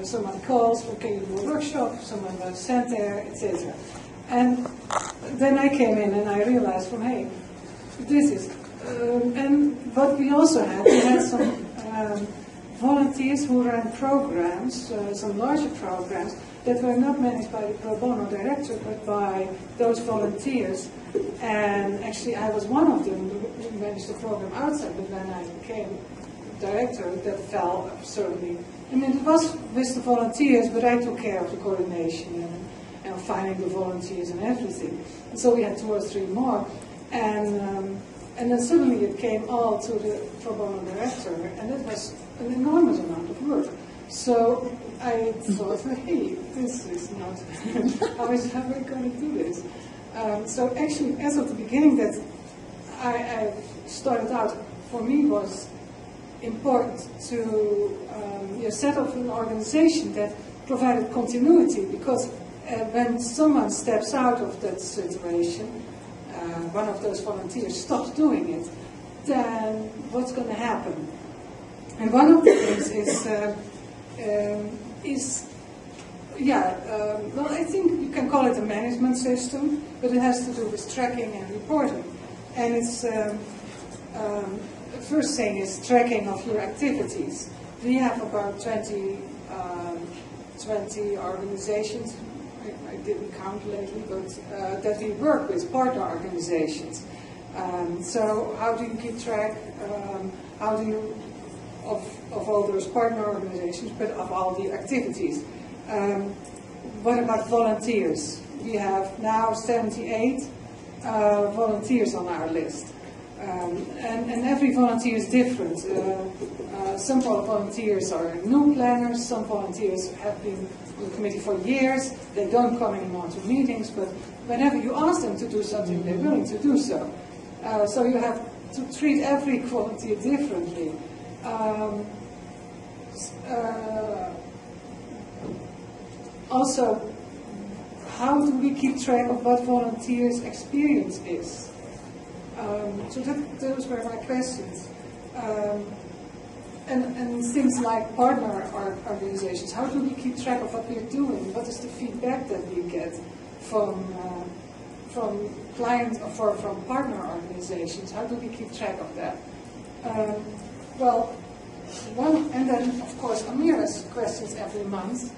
someone calls, for can you do a workshop, someone was sent there, etc. And then I came in and I realized from, hey, this is, and what we also had, we had some volunteers who ran programs, some larger programs, that were not managed by the pro bono director, but by those volunteers. And actually I was one of them who managed the program outside, but when I became director, that fell certainly. I mean, it was with the volunteers, but I took care of the coordination and finding the volunteers and everything. And so we had 2 or 3 more. And then suddenly it came all to the pro bono director, and it was an enormous amount of work. So I thought, hey, this is not, how are we going to do this? So actually, as of the beginning, that I started out, for me was important to set up an organization that provided continuity, because when someone steps out of that situation, one of those volunteers stops doing it, then what's going to happen? And one of the things well, I think you can call it a management system, but it has to do with tracking and reporting. And it's, the first thing is tracking of your activities. We have about 20 organizations, I didn't count lately, but that we work with, partner organizations. So how do you keep track, how do you, of all those partner organizations, but of all the activities? What about volunteers? We have now 78 volunteers on our list. And every volunteer is different. Some volunteers are new planners, some volunteers have been on the committee for years, they don't come anymore to meetings, but whenever you ask them to do something, they're willing to do so. So you have to treat every volunteer differently. Also, how do we keep track of what volunteers' experience is? So those were my questions. And things like partner organizations, how do we keep track of what we're doing? What is the feedback that we get from clients or from partner organizations? How do we keep track of that? And then of course Amira's questions every month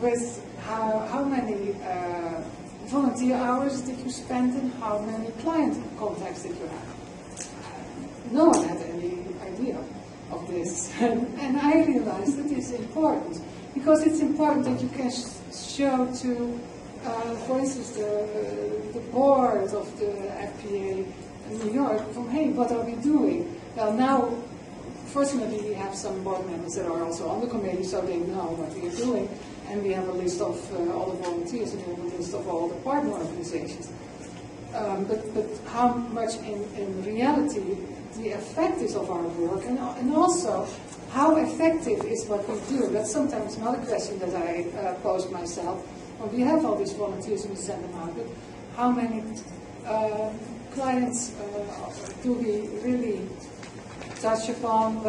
with how many volunteer hours did you spend and how many client contacts did you have? No one had any idea of this. And I realized that it's important, because it's important that you can show to, for instance, the board of the FPA in New York, from, hey, what are we doing? Well, now, fortunately, we have some board members that are also on the committee, so they know what we are doing. And we have a list of all the volunteers, and we have a list of all the partner organizations. But how much in reality the effect is of our work, and also how effective is what we do. That's sometimes another question that I pose myself. Well, we have all these volunteers and we send them out, but how many clients do we really touch upon,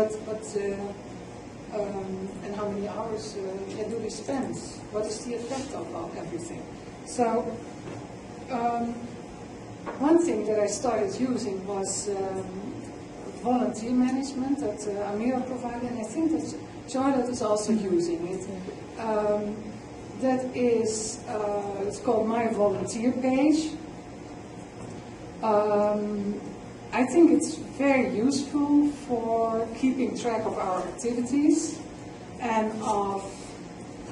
and how many hours do we spend? What is the effect of everything? So one thing that I started using was volunteer management that Amira provided, and I think that Charlotte is also using it. That is, it's called My Volunteer Page. I think it's very useful for keeping track of our activities and of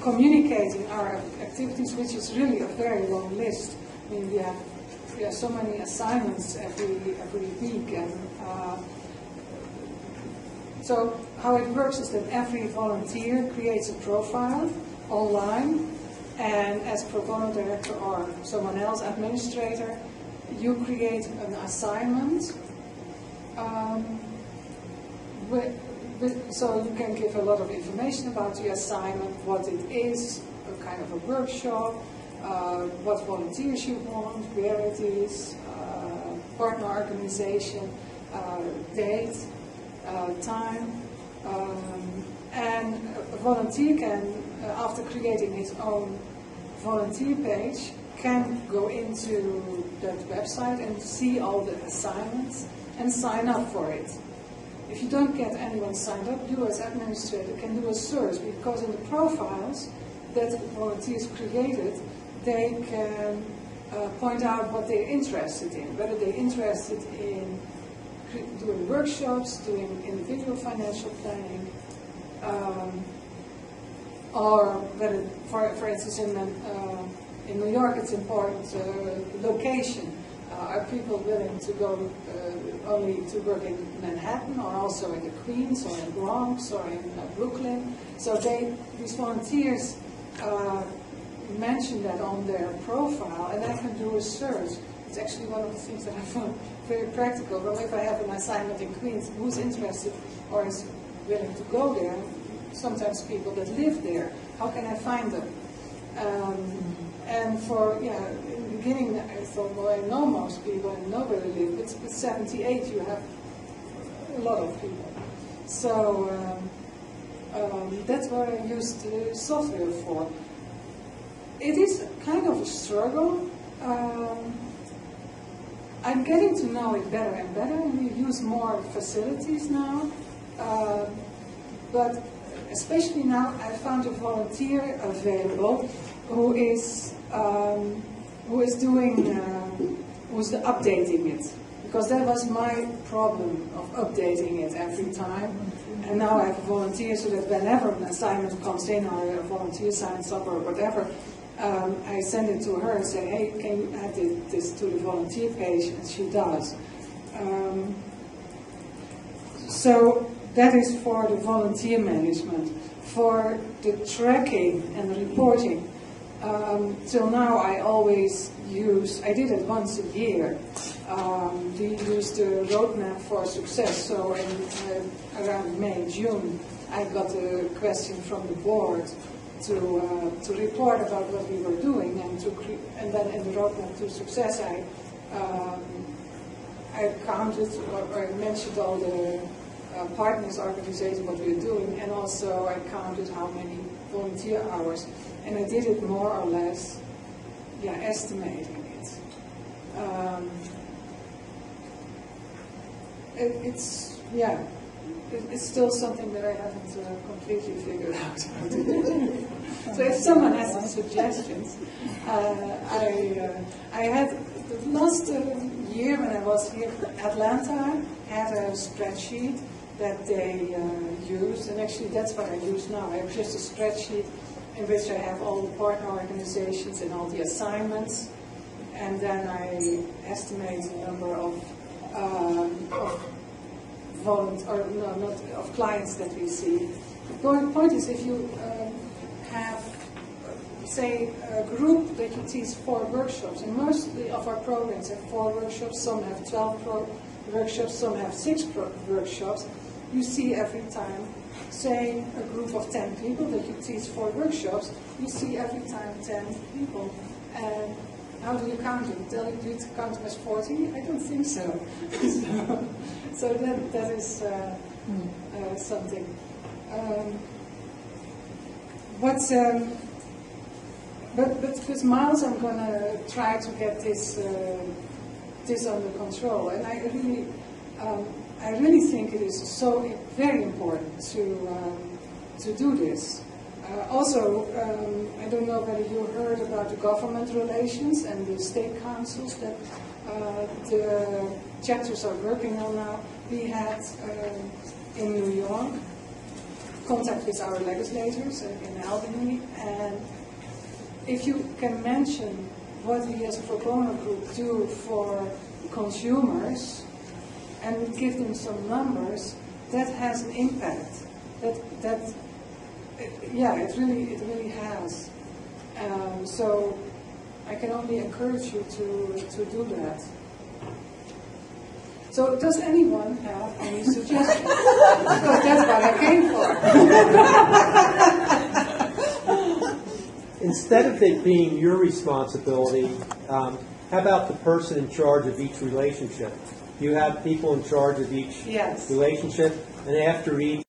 communicating our activities, which is really a very long list. I mean, we have so many assignments every week, and so how it works is that every volunteer creates a profile online, and as pro bono director or someone else, administrator, you create an assignment. So you can give a lot of information about the assignment, what it is, a kind of a workshop, what volunteers you want, where it is, partner organization, date, time, and a volunteer can after creating his own volunteer page, can go into that website and see all the assignments and sign up for it. If you don't get anyone signed up, you as administrator can do a search, because in the profiles that volunteers created, they can point out what they're interested in, whether they're interested in doing workshops, doing individual financial planning, or whether, for instance, in New York it's important location. Are people willing to go only to work in Manhattan, or also in the Queens, or in Bronx, or in Brooklyn? So these volunteers mention that on their profile, and I can do a search. It's actually one of the things that I found very practical. Well, if I have an assignment in Queens, who's interested or is willing to go there? Sometimes people that live there. How can I find them? And in the beginning I thought, well, I know most people and know where they live. But with 78 you have a lot of people. So that's what I used the software for. It is kind of a struggle. I'm getting to know it better and better, and we use more facilities now. But especially now, I found a volunteer available who's updating it, because that was my problem of updating it every time. And now I have a volunteer, so that whenever an assignment comes in, or a volunteer signs up or whatever, I send it to her and say, hey, can you add this to the volunteer page? And she does. So that is for the volunteer management. For the tracking and the reporting, till now I always I did it once a year. We used the roadmap for success. So around May, June, I got a question from the board to report about what we were doing, and then in the roadmap to success I counted or I mentioned all the partners, organizations, what we were doing, and also I counted how many volunteer hours, and I did it more or less, estimating it. It's still something that I haven't completely figured out how to do. So if someone has some suggestions, I had the last year when I was here in Atlanta, had a spreadsheet that they used, and actually that's what I use now. I have just a spreadsheet in which I have all the partner organizations and all the assignments, and then I estimate the number of clients that we see. The point is, if you have, say, a group that you teach 4 workshops, and mostly of our programs have 4 workshops, some have 12 workshops, some have 6 workshops, you see every time, say, a group of 10 people that you teach 4 workshops, you see every time 10 people. And how do you count it? Do you count them as 40? I don't think so. So that is something. But with Miles, I'm going to try to get this under control, and I really think it is so very important to do this. Also, I don't know whether you heard about the government relations and the state councils that the chapters are working on now. We had in New York contact with our legislators in Albany, and if you can mention what we as a pro bono group do for consumers and give them some numbers, that has an impact. It really has. So I can only encourage you to do that. So does anyone have any suggestions? Because that's what I came for. Instead of it being your responsibility, how about the person in charge of each relationship? You have people in charge of each relationship, and after each